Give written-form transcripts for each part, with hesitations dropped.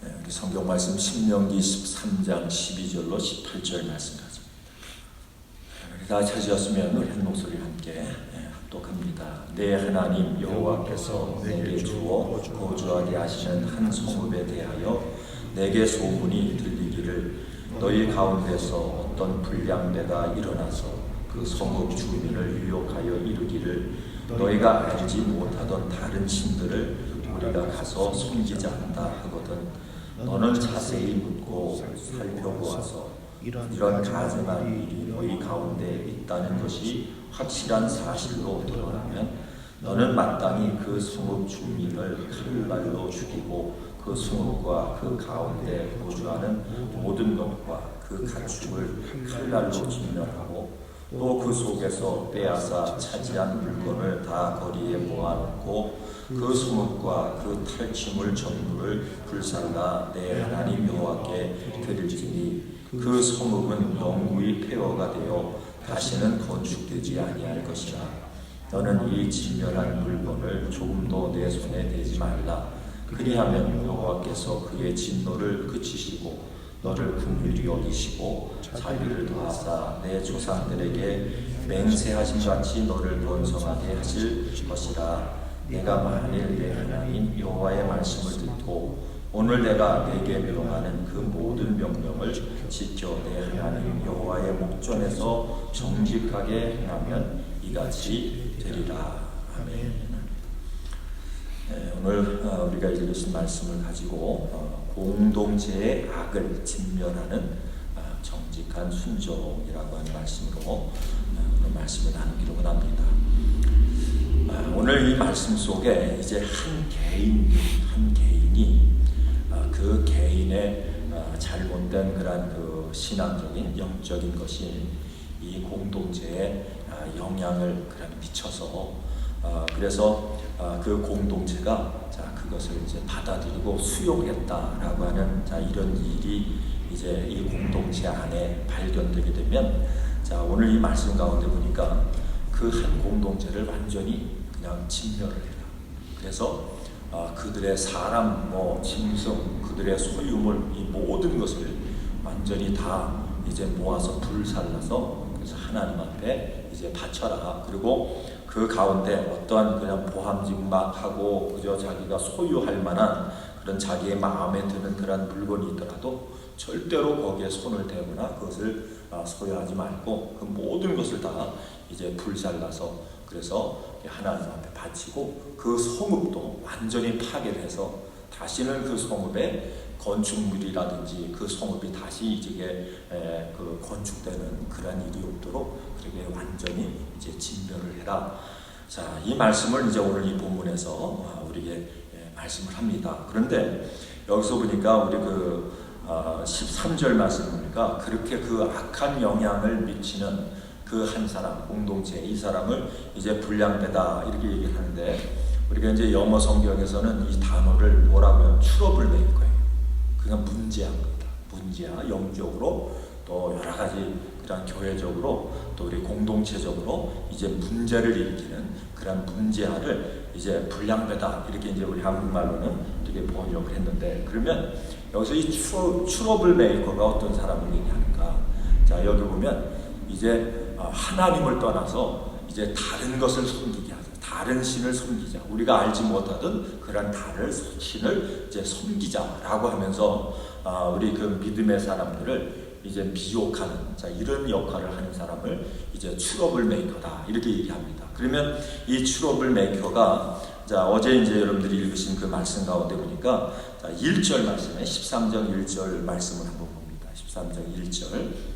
우리 성경 말씀 신명기 13장 12절로 18절 말씀까지 다 찾으셨으면 한 목소리 함께 합독합니다. 내 하나님 여호와께서 내게 주어 거주하게 하시는 한 성읍에 대하여 내게 소문이 들리기를 너희 가운데서 어떤 불량배가 일어나서 그 성읍 주민을 유혹하여 이르기를 너희가 알지 못하던 다른 신들을 우리가 가서 섬기자 한다 하거든 너는 자세히 묻고 살펴보아서 이런 가증한 일이 너희 가운데 있다는 것이 확실한 사실로 드러나면 너는 마땅히 그 성읍 주민을 칼날로 죽이고 그 성읍과 그 가운데 거주하는 모든 것과 그 가축을 칼날로 진멸하고 또 그 속에서 빼앗아 차지한 물건을 다 거리에 모아놓고 그 성읍과 그 탈취물 전부를 불살라 내 하나님 여호와께 드릴지니 그 성읍은 영구히 폐허가 되어 다시는 건축되지 아니할 것이라. 너는 이 진멸한 물건을 조금도 내 손에 대지 말라. 그리하면 여호와께서 그의 진노를 그치시고 너를 긍휼히 여기시고 자비를 더하사 내 조상들에게 맹세하신 같이 너를 번성하게 하실 것이라. 내가 만일 내 하나님 여호와의 말씀을 듣고 오늘 내가 내게 명하는 그 모든 명령을 지켜 내 하나님 여호와의 목전에서 정직하게 행하면 이같이 되리라. 아멘. 오늘 우리가 읽으신 말씀을 가지고 공동체의 악을 진멸하는 정직한 순종이라고 하는 말씀으로 말씀을 나누기로 합니다. 오늘 이 말씀 속에 이제 한 개인이 그 개인의 잘못된 그런 그 신앙적인 영적인 것이 이 공동체에 영향을 미쳐서 그래서 그 공동체가 그것을 이제 받아들이고 수용했다라고 하는 이런 일이 이제 이 공동체 안에 발견되게 되면 오늘 이 말씀 가운데 보니까 그 한 공동체를 완전히 그냥 진멸을 해요. 그래서 그들의 사람, 짐승, 그들의 소유물 이 모든 것을 완전히 다 이제 모아서 불살라서 그래서 하나님 앞에 이제 바쳐라. 그리고 그 가운데 어떠한 그냥 보함직 막 하고 그저 자기가 소유할 만한 그런 자기의 마음에 드는 그런 물건이 있더라도 절대로 거기에 손을 대거나 그것을 소유하지 말고 그 모든 것을 다 이제 불살라서 그래서 하나님 앞에 바치고 그 성읍도 완전히 파괴해서 다시는 그 성읍에 건축물이라든지 그 성읍이 다시 이제 그 건축되는 그런 일이 없도록 그렇게 완전히 이제 진멸을 해라. 자, 이 말씀을 이제 오늘 이 본문에서 우리에게 말씀을 합니다. 그런데 여기서 보니까 우리 13절 말씀 보니까 그렇게 그 악한 영향을 미치는 그 한 사람, 공동체, 이 사람을 이제 불량배다 이렇게 얘기를 하는데 우리가 이제 영어 성경에서는 이 단어를 뭐라고 하면 트러블 메이커예요. 그냥 문제한 겁니다. 문제야, 영적으로 또 여러 가지 그런 교회적으로 또 우리 공동체적으로 이제 문제를 일으키는 그런 문제아를 이제 불량배다 이렇게 이제 우리 한국말로는 이렇게 번역을 했는데 그러면 여기서 이 트러블 메이커가 어떤 사람을 얘기하는가? 자, 여기 보면 이제 하나님을 떠나서 이제 다른 것을 섬기게 하자. 다른 신을 섬기자. 우리가 알지 못하던 그런 다른 신을 이제 섬기자라고 하면서 우리 그 믿음의 사람들을 이제 미혹하는 이런 역할을 하는 사람을 이제 트러블 메이커다 이렇게 얘기합니다. 그러면 이 트러블 메이커가 어제 이제 여러분들이 읽으신 그 말씀 가운데 보니까 1절 말씀에 13장 1절 말씀을 한번 봅니다. 13장 1절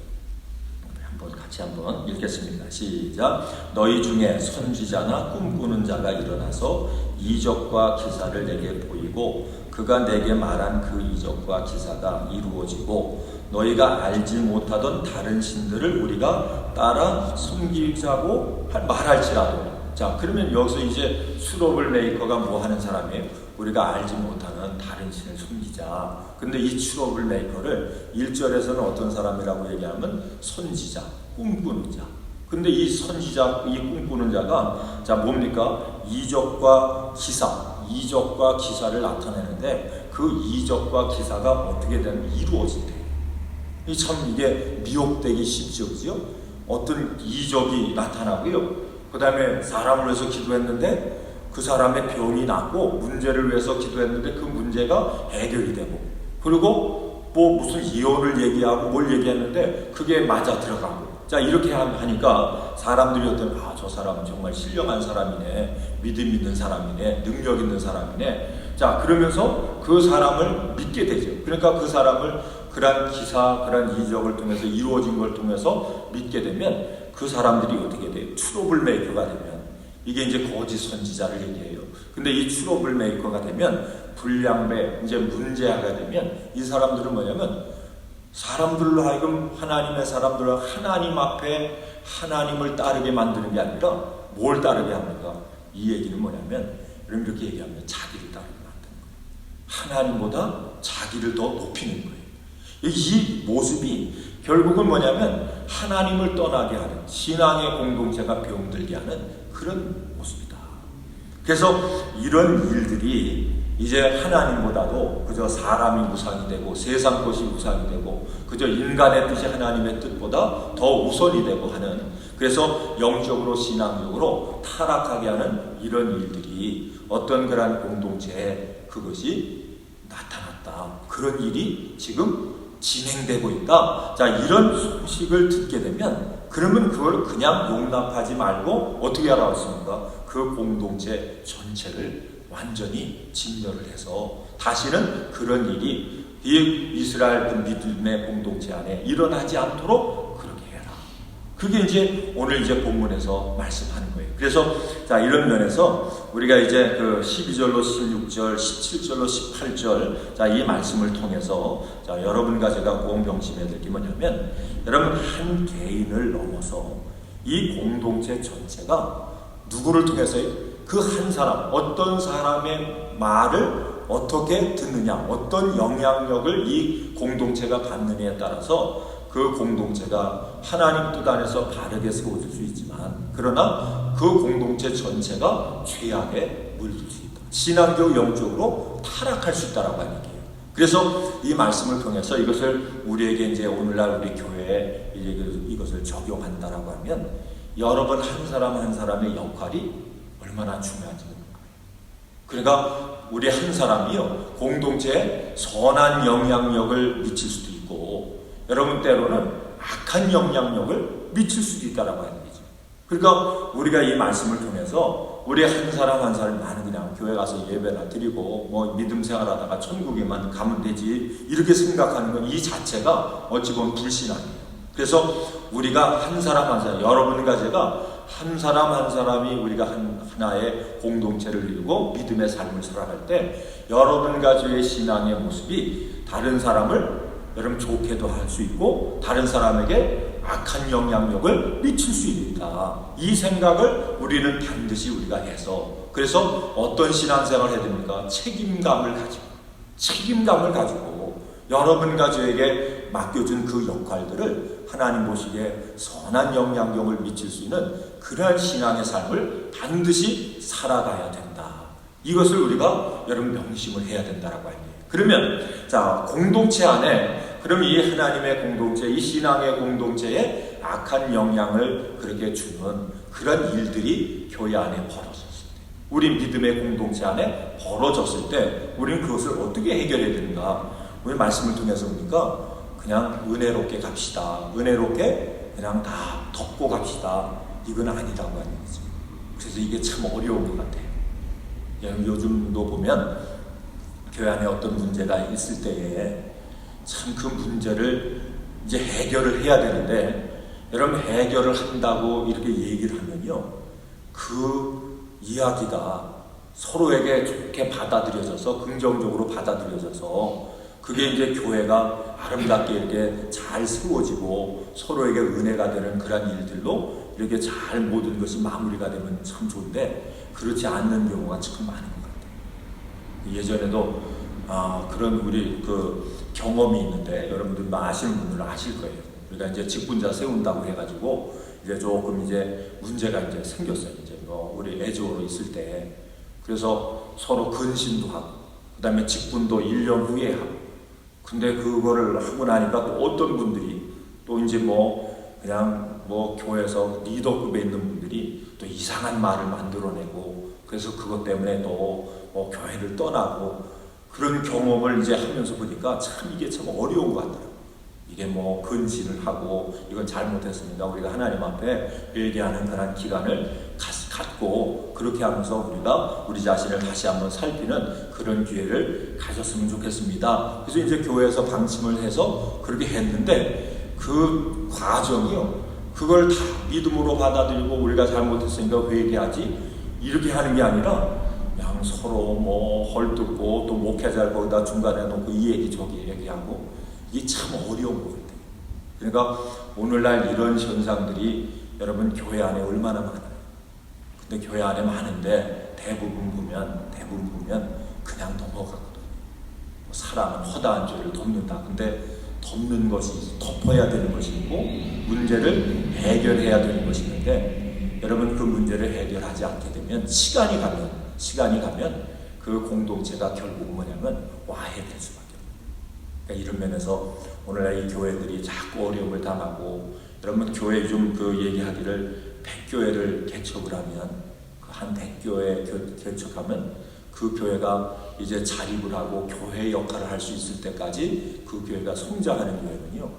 같이 한번 읽겠습니다. 시작. 너희 중에 선지자나 꿈꾸는 자가 일어나서 이적과 기사를 내게 보이고 그가 내게 말한 그 이적과 기사가 이루어지고 너희가 알지 못하던 다른 신들을 우리가 따라 섬기자고 말할지라도. 자, 그러면 여기서 이제 트러블 메이커가 뭐 하는 사람이에요? 우리가 알지 못하는 다른 신을 섬기자. 근데 이 트러블 메이커를 1절에서는 어떤 사람이라고 얘기하면 선지자, 꿈꾸는 자. 근데 이 선지자, 이 꿈꾸는 자가 뭡니까? 이적과 기사를 나타내는데 그 이적과 기사가 어떻게 되면 이루어진대. 참 이게 미혹되기 쉽죠, 그죠? 어떤 이적이 나타나고요. 그 다음에 사람을 위해서 기도했는데 그 사람의 병이 낫고, 문제를 위해서 기도했는데 그 문제가 해결이 되고, 그리고 뭐 무슨 이혼을 얘기하고 뭘 얘기했는데 그게 맞아 들어가고. 자, 이렇게 하니까 사람들이 어떤, 아, 저 사람은 정말 신령한 사람이네, 믿음 있는 사람이네, 능력 있는 사람이네. 자, 그러면서 그 사람을 믿게 되죠. 그러니까 그 사람을 그런 기사, 그런 이적을 통해서, 이루어진 걸 통해서 믿게 되면 그 사람들이 어떻게 돼요? 트러블 메이커가 되면, 이게 이제 거짓 선지자를 얘기해요. 근데 이 트러블 메이커가 되면, 불량배, 이제 문제아가 되면, 이 사람들은 뭐냐면 사람들로 하여금, 하나님의 사람들로 하나님 앞에 하나님을 따르게 만드는 게 아니라 뭘 따르게 합니까? 이 얘기는 뭐냐면, 여러분 이렇게 얘기하면 자기를 따르게 만드는 거예요. 하나님보다 자기를 더 높이는 거예요. 이 모습이 결국은 뭐냐면 하나님을 떠나게 하는, 신앙의 공동체가 병들게 하는 그런 모습이다. 그래서 이런 일들이 이제 하나님보다도 그저 사람이 우상이 되고, 세상 것이 우상이 되고, 그저 인간의 뜻이 하나님의 뜻보다 더 우선이 되고 하는, 그래서 영적으로, 신앙적으로 타락하게 하는 이런 일들이 어떤 그런 공동체에 그것이 나타났다. 그런 일이 지금 진행되고 있다. 자, 이런 소식을 듣게 되면, 그러면 그걸 그냥 용납하지 말고 어떻게 알아왔습니까? 그 공동체 전체를 완전히 진멸을 해서 다시는 그런 일이 이 이스라엘 믿음의 공동체 안에 일어나지 않도록 그렇게 해라. 그게 이제 오늘 이제 본문에서 말씀하는 거예요. 그래서 자, 이런 면에서 우리가 이제 그 12절로 16절, 17절로 18절, 자, 이 말씀을 통해서 자, 여러분과 제가 공병심해야 될 게 뭐냐면, 여러분 한 개인을 넘어서 이 공동체 전체가 누구를 통해서요? 그 한 사람, 어떤 사람의 말을 어떻게 듣느냐, 어떤 영향력을 이 공동체가 받느냐에 따라서 그 공동체가 하나님 뜻 안에서 바르게 세워질 수 있지만, 그러나 그 공동체 전체가 죄악에 물들 수 있다. 신앙적, 영적으로 타락할 수 있다라고 하는 얘기예요. 그래서 이 말씀을 통해서 이것을 우리에게 이제 오늘날 우리 교회에 이것을 적용한다라고 하면, 여러분 한 사람 한 사람의 역할이 얼마나 중요한지. 그러니까 우리 한 사람이요, 공동체에 선한 영향력을 미칠 수도 있고, 여러분 때로는 악한 영향력을 미칠 수도 있다라고 하는 거죠. 그러니까 우리가 이 말씀을 통해서 우리 한 사람 한 사람, 나는 그냥 교회 가서 예배나 드리고 뭐 믿음 생활하다가 천국에만 가면 되지, 이렇게 생각하는 건 이 자체가 어찌 보면 불신앙이에요. 그래서 우리가 한 사람 한 사람, 여러분과 제가 한 사람 한 사람이 우리가 하나의 공동체를 이루고 믿음의 삶을 살아갈 때, 여러분과 저의 신앙의 모습이 다른 사람을 여러분 좋게도 할 수 있고, 다른 사람에게 악한 영향력을 미칠 수 있다. 이 생각을 우리는 반드시 우리가 해서, 그래서 어떤 신앙생활을 해야 됩니까? 책임감을 가지고 여러분과 저에게 맡겨준 그 역할들을 하나님 보시기에 선한 영향력을 미칠 수 있는 그러한 신앙의 삶을 반드시 살아가야 된다. 이것을 우리가 여러분 명심을 해야 된다라고 합니다. 그러면 자, 공동체 안에, 그럼 이 하나님의 공동체, 이 신앙의 공동체에 악한 영향을 그렇게 주는 그런 일들이 교회 안에 벌어졌을 때, 우리 믿음의 공동체 안에 벌어졌을 때 우리는 그것을 어떻게 해결해야 되는가? 우리 말씀을 통해서 보니까 그냥 은혜롭게 갑시다, 은혜롭게 그냥 다 덮고 갑시다, 이건 아니라고 하는 거죠. 그래서 이게 참 어려운 것 같아요. 요즘도 보면 교회 안에 어떤 문제가 있을 때에 참 그 문제를 이제 해결을 해야 되는데, 여러분 해결을 한다고 이렇게 얘기를 하면요, 그 이야기가 서로에게 좋게 받아들여져서, 긍정적으로 받아들여져서, 그게 이제 교회가 아름답게 이렇게 잘 세워지고 서로에게 은혜가 되는 그런 일들로 이렇게 잘 모든 것이 마무리가 되면 참 좋은데, 그렇지 않는 경우가 참 많은 것 같아요. 예전에도 그런 우리 그 경험이 있는데, 여러분들 아시는 분들은 아실 거예요. 우리가 이제 직분자 세운다고 해가지고 이제 조금 이제 문제가 이제 생겼어요. 이제 우리 애조로 있을 때, 그래서 서로 근신도 하고, 그 다음에 직분도 1년 후에 하고. 근데 그거를 하고 나니까 또 어떤 분들이 또 이제 그냥 교회에서 리더급에 있는 분들이 또 이상한 말을 만들어내고, 그래서 그것 때문에 또 교회를 떠나고, 그런 경험을 이제 하면서 보니까 참 이게 참 어려운 것 같더라고요. 이게 근신을 하고 이건 잘못했습니다. 우리가 하나님 앞에 회개하는 그런 기간을 갖고 그렇게 하면서 우리가 우리 자신을 다시 한번 살피는 그런 기회를 가졌으면 좋겠습니다. 그래서 이제 교회에서 방침을 해서 그렇게 했는데 그 과정이요, 그걸 다 믿음으로 받아들이고 우리가 잘못했으니까 회개하지 이렇게 하는 게 아니라 그냥 서로 헐뜯고 또 목회자를 거기다 중간에 놓고 이 얘기 저기 얘기하고, 이게 참 어려운 것 같아요. 그러니까 오늘날 이런 현상들이 여러분 교회 안에 얼마나 많아요. 근데 교회 안에 많은데 대부분 보면 그냥 넘어가거든요. 사람은 허다한 죄를 덮는다. 근데 덮는 것이 덮어야 되는 것이 있고 문제를 해결해야 되는 것이 있는데, 여러분 그 문제를 해결하지 않게 되면 시간이 가면 그 공동체가 결국 와해될 수밖에 없어요. 그러니까 이런 면에서 오늘날 이 교회들이 자꾸 어려움을 당하고, 여러분 교회 좀 얘기하기를 100교회를 개척을 하면 한 100교회 개척하면 그 교회가 이제 자립을 하고 교회 역할을 할 수 있을 때까지 그 교회가 성장하는 교회는요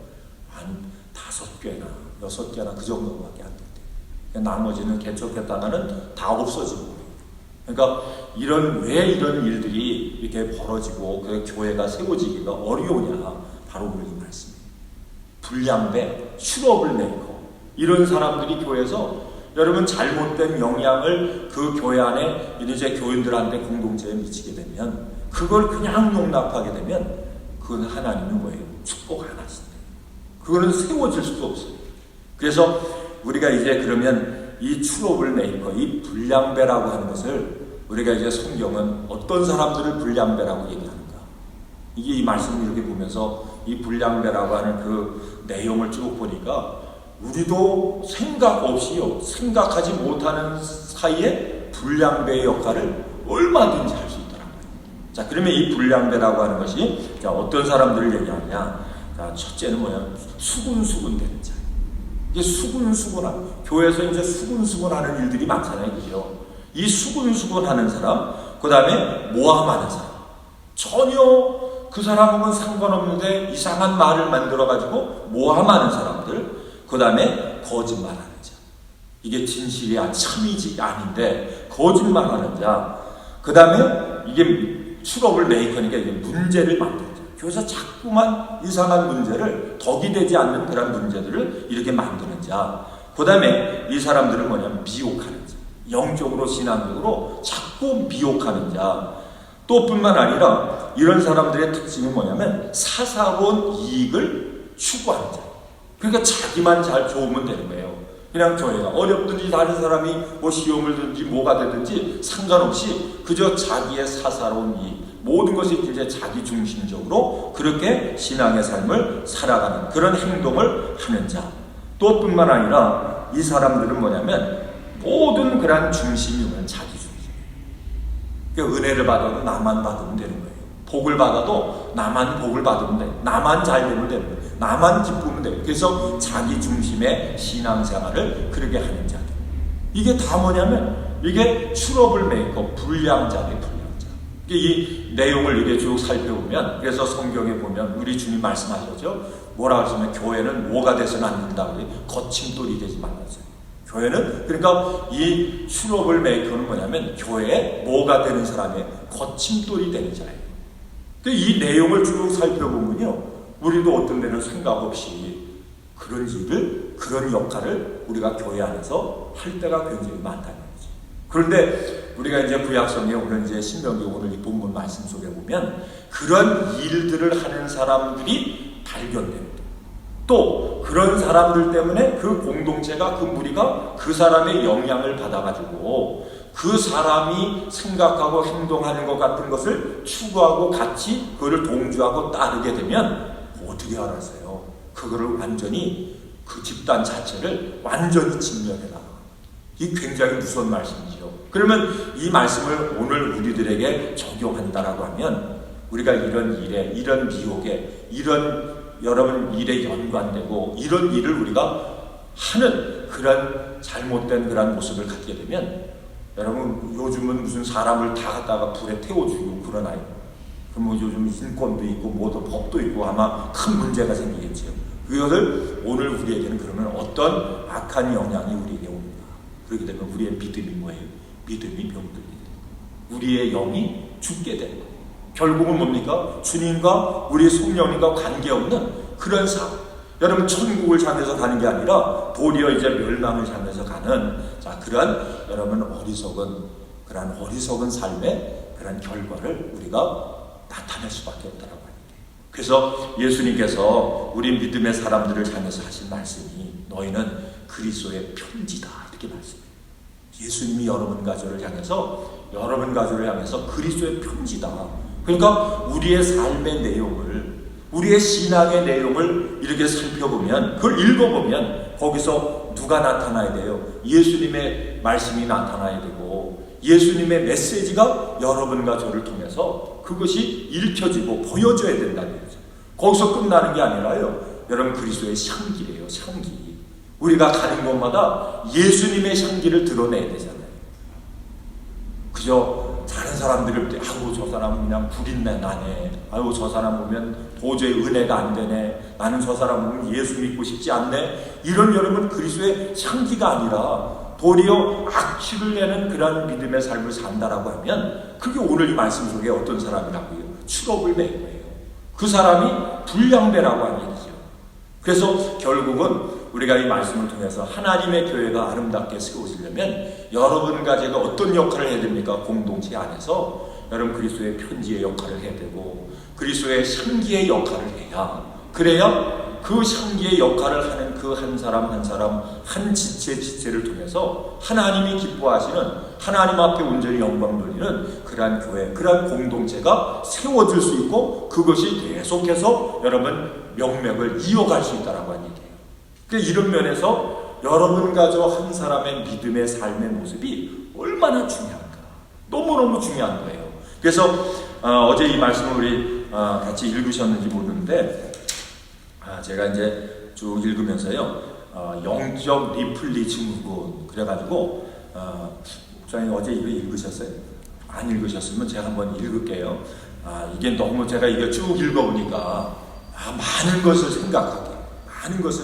한 5개나 6개나 그 정도밖에 안 돼요. 나머지는 개척했다가는 다 없어지고. 그러니까 왜 이런 일들이 이렇게 벌어지고 그 교회가 세워지기가 어려우냐, 바로 우리 말씀이에요. 불량배, 트러블 메이커, 이런 사람들이 교회에서 여러분 잘못된 영향을 그 교회 안에 이제 교인들한테 공동체에 미치게 되면, 그걸 그냥 용납하게 되면 그건 하나님은 축복 안 하신대요. 그거는 세워질 수도 없어요. 그래서 우리가 이제 그러면 이 트러블 메이커, 이 불량배라고 하는 것을 우리가 이제 성경은 어떤 사람들을 불량배라고 얘기하는가, 이게 이 말씀을 이렇게 보면서 이 불량배라고 하는 그 내용을 쭉 보니까 우리도 생각하지 못하는 사이에 불량배의 역할을 얼마든지 할 수 있더라고요. 자, 그러면 이 불량배라고 하는 것이 어떤 사람들을 얘기하느냐. 자, 첫째는 수군수군 되는 자. 이게 수군수군하는, 교회에서 이제 수군수군하는 일들이 많잖아요, 그죠? 이 수군수군하는 사람, 그 다음에 모함하는 사람, 전혀 그 사람하고는 상관없는데 이상한 말을 만들어가지고 모함하는 사람들, 그 다음에 거짓말하는 자. 이게 진실이 참이지 아닌데 거짓말하는 자. 그 다음에 이게 트러블 메이커니까 이게 문제를 만드는 자. 교회에서 자꾸만 이상한 문제를, 덕이 되지 않는 그런 문제들을 이렇게 만드는 자. 그 다음에 이 사람들은 미혹하는 자. 영적으로 신앙적으로 자꾸 미혹하는 자. 또 뿐만 아니라 이런 사람들의 특징은 사사로운 이익을 추구하는 자. 그러니까 자기만 잘 좋으면 되는 거예요. 그냥 교회가 어렵든지 다른 사람이 시험을 들든지 뭐가 되든지 상관없이 그저 자기의 사사로운 이익, 모든 것이 이제 자기 중심적으로 그렇게 신앙의 삶을 살아가는 그런 행동을 하는 자. 또 뿐만 아니라 이 사람들은 모든 그런 중심이 자기 중심이에요. 그러니까 은혜를 받아도 나만 받으면 되는 거예요. 복을 받아도 나만 복을 받으면 돼. 나만 잘 되면 되는 거예요. 나만 기쁘면 돼요. 그래서 자기 중심의 신앙생활을 그렇게 하는 자들. 이게 다 이게 트러블 메이커, 불량자네, 불량자. 이 내용을 이렇게 쭉 살펴보면, 그래서 성경에 보면 우리 주님 말씀하셨죠. 뭐라 하시면 교회는 뭐가 돼서는 안 된다. 거침돌이 되지 말라서요. 교회는, 그러니까 이 트러블 메이커는 교회에 뭐가 되는 사람의 거침돌이 되는 자예요. 이 내용을 쭉 살펴보면요, 우리도 어떤 데는 생각 없이 그런 일을, 그런 역할을 우리가 교회 안에서 할 때가 굉장히 많다는 거죠. 그런데 우리가 이제 구약성에 오늘 이제 신명기 오늘 이 본문 말씀 속에 보면 그런 일들을 하는 사람들이 발견됩니다. 또 그런 사람들 때문에 그 공동체가, 그 무리가 그 사람의 영향을 받아가지고 그 사람이 생각하고 행동하는 것 같은 것을 추구하고 같이 그거를 동조하고 따르게 되면 어떻게 알았어요? 그거를 완전히, 그 집단 자체를 완전히 진멸해 나가. 이 굉장히 무서운 말씀이죠. 그러면 이 말씀을 오늘 우리들에게 적용한다라고 하면 우리가 이런 일에, 이런 미혹에, 이런 여러분 일에 연관되고 이런 일을 우리가 하는 그런 잘못된 그런 모습을 갖게 되면 여러분 요즘은 무슨 사람을 다 갖다가 불에 태워주고 그러나요? 그럼 뭐 요즘 인권도 있고 뭐도 법도 있고 아마 큰 문제가 생기겠죠. 그것을 오늘 우리에게는 그러면 어떤 악한 영향이 우리에게 옵니다. 그렇게 되면 우리의 믿음이 뭐예요? 믿음이 병들게 됩니다. 우리의 영이 죽게 되는 거예요. 결국은 뭡니까? 주님과 우리 성령님과 관계없는 그런 삶. 여러분 천국을 향해서 가는 게 아니라 도리어 이제 멸망을 향해서 가는 그러한 여러분 그러한 어리석은 삶의 그런 결과를 우리가 나타낼 수밖에 없다라고 합니다. 그래서 예수님께서 우리 믿음의 사람들을 향해서 하신 말씀이 너희는 그리스도의 편지다 이렇게 말씀해요. 예수님이 여러분 가족을 향해서 그리스도의 편지다. 그러니까 우리의 삶의 내용을, 우리의 신앙의 내용을 이렇게 살펴보면, 그걸 읽어보면 거기서 누가 나타나야 돼요? 예수님의 말씀이 나타나야 되고 예수님의 메시지가 여러분과 저를 통해서 그것이 읽혀지고 보여줘야 된다는 거죠. 거기서 끝나는 게 아니라요, 여러분 그리스도의 향기래요. 향기. 우리가 가는 곳마다 예수님의 향기를 드러내야 되잖아요. 그죠? 다른 사람들을 볼 때 아우 저 사람은 그냥 불인내 나네, 아우 저 사람 보면 도저히 은혜가 안 되네, 나는 저 사람 보면 예수 믿고 싶지 않네, 이런 여러분 그리스도의 향기가 아니라 도리어 악취를 내는 그런 믿음의 삶을 산다라고 하면 그게 오늘 이 말씀 속에 어떤 사람이라고요? 추겁을 낸 거예요. 그 사람이 불량배라고 하는 얘기죠. 그래서 결국은 우리가 이 말씀을 통해서 하나님의 교회가 아름답게 세워지려면 여러분과 제가 어떤 역할을 해야 됩니까? 공동체 안에서 여러분 그리스도의 편지의 역할을 해야 되고 그리스도의 향기의 역할을 해야, 그래야 그 향기의 역할을 하는 그 한 사람 한 사람 한 지체를 통해서 하나님이 기뻐하시는, 하나님 앞에 온전히 영광 돌리는 그러한 교회, 그러한 공동체가 세워질 수 있고 그것이 계속해서 여러분 명맥을 이어갈 수 있다라고 하는 얘기예요. 그러니까 이런 면에서 여러분과 저 한 사람의 믿음의 삶의 모습이 얼마나 중요한가, 너무너무 중요한 거예요. 그래서 어제 이 말씀을 우리 같이 읽으셨는지 모르는데 제가 이제 쭉 읽으면서요, 영적 리플리 증후군 그래가지고 목사님 어제 이거 읽으셨어요? 안 읽으셨으면 제가 한번 읽을게요. 이게 너무 제가 이거 쭉 읽어보니까 많은 것을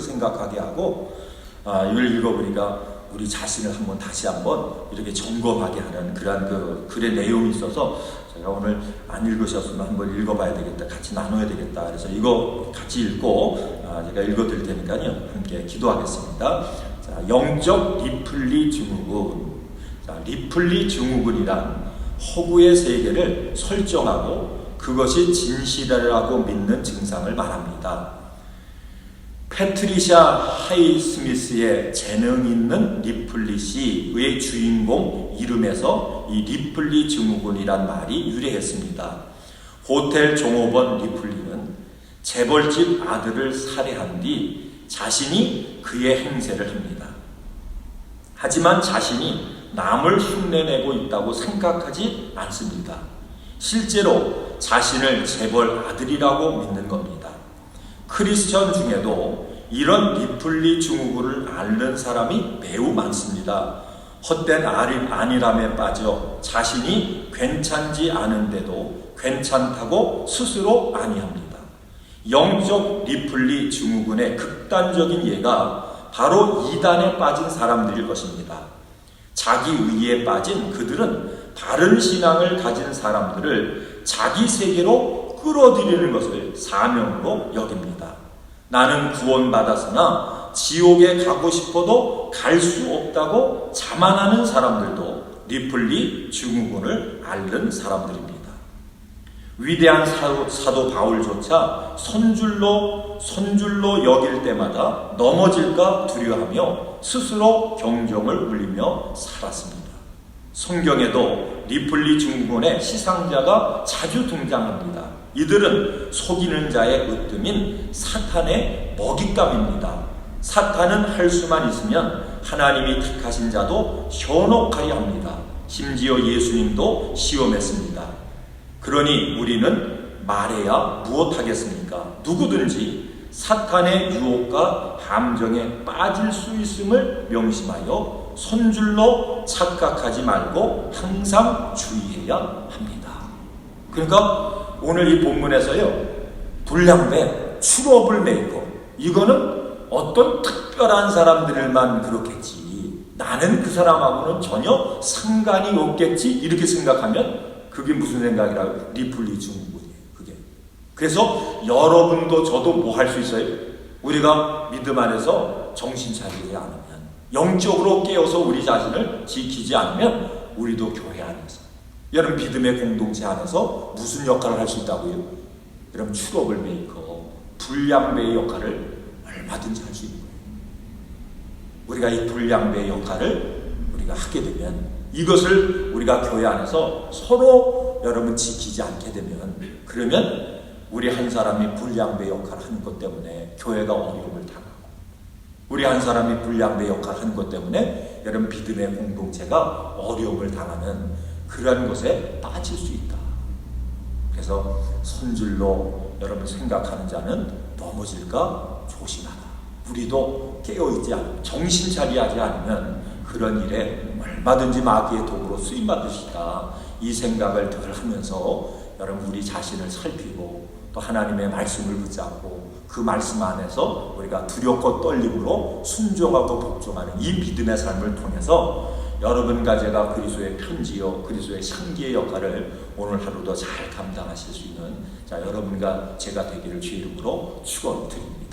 생각하게 하고 이걸 읽어보니까 우리 자신을 다시 한번 이렇게 점검하게 하는 그러한 그 글의 내용이 있어서 제가 오늘 안 읽으셨으면 한번 읽어봐야 되겠다, 같이 나눠야 되겠다. 그래서 이거 같이 읽고 제가 읽어드릴 테니까요, 함께 기도하겠습니다. 자, 영적 리플리 증후군. 자, 리플리 증후군이란 허구의 세계를 설정하고 그것이 진실이라고 믿는 증상을 말합니다. 패트리샤 하이스미스의 재능 있는 리플릿의 주인공 이름에서 이 리플리 증후군이란 말이 유래했습니다. 호텔 종업원 리플리는 재벌집 아들을 살해한 뒤 자신이 그의 행세를 합니다. 하지만 자신이 남을 흉내내고 있다고 생각하지 않습니다. 실제로 자신을 재벌 아들이라고 믿는 겁니다. 크리스천 중에도 이런 리플리 증후군을 앓는 사람이 매우 많습니다. 헛된 안일함에 빠져 자신이 괜찮지 않은데도 괜찮다고 스스로 아니합니다. 영적 리플리 증후군의 극단적인 예가 바로 이단에 빠진 사람들일 것입니다. 자기 의에 빠진 그들은 바른 신앙을 가진 사람들을 자기 세계로 끌어들이는 것을 사명으로 여깁니다. 나는 구원받았으나 지옥에 가고 싶어도 갈 수 없다고 자만하는 사람들도 리플리 증후군을 앓는 사람들입니다. 위대한 사도 바울조차 선줄로 여길 때마다 넘어질까 두려워하며 스스로 경종을 울리며 살았습니다. 성경에도 리플리 증후군의 시상자가 자주 등장합니다. 이들은 속이는 자의 으뜸인 사탄의 먹잇감입니다. 사탄은 할 수만 있으면 하나님이 택하신 자도 현혹하여 합니다. 심지어 예수님도 시험했습니다. 그러니 우리는 말해야 무엇하겠습니까? 누구든지 사탄의 유혹과 함정에 빠질 수 있음을 명심하여 선줄로 착각하지 말고 항상 주의해야 합니다. 그러니까 오늘 이 본문에서요, 불량배, 트러블 메이커, 이거는 어떤 특별한 사람들만 그렇겠지, 나는 그 사람하고는 전혀 상관이 없겠지, 이렇게 생각하면 그게 무슨 생각이라고? 리플리 증후군이에요. 그게. 그래서 여러분도 저도 뭐 할 수 있어요? 우리가 믿음 안에서 정신 차리지 않으면, 영적으로 깨어서 우리 자신을 지키지 않으면, 우리도 교회 안에서, 여러분 믿음의 공동체 안에서 무슨 역할을 할 수 있다고요? 여러분 트러블 메이커, 불량배의 역할을 얼마든지 할 수 있는 거예요. 우리가 이 불량배의 역할을 우리가 하게 되면, 이것을 우리가 교회 안에서 서로 여러분 지키지 않게 되면, 그러면 우리 한 사람이 불량배 역할을 하는 것 때문에 교회가 어려움을 당하고, 우리 한 사람이 불량배 역할을 하는 것 때문에 여러분 믿음의 공동체가 어려움을 당하는 그러한 것에 빠질 수 있다. 그래서 선줄로 여러분 생각하는 자는 넘어질까 조심하라. 우리도 깨어있지 않으면, 정신 차리하지 않으면 그런 일에 얼마든지 마귀의 도구로 쓰임받으시다, 이 생각을 늘 하면서 여러분 우리 자신을 살피고 또 하나님의 말씀을 붙잡고 그 말씀 안에서 우리가 두렵고 떨림으로 순종하고 복종하는 이 믿음의 삶을 통해서 여러분과 제가 그리스도의 편지요, 그리스도의 상기의 역할을 오늘 하루도 잘 감당하실 수 있는 여러분과 제가 되기를 주의 이름으로 축원드립니다.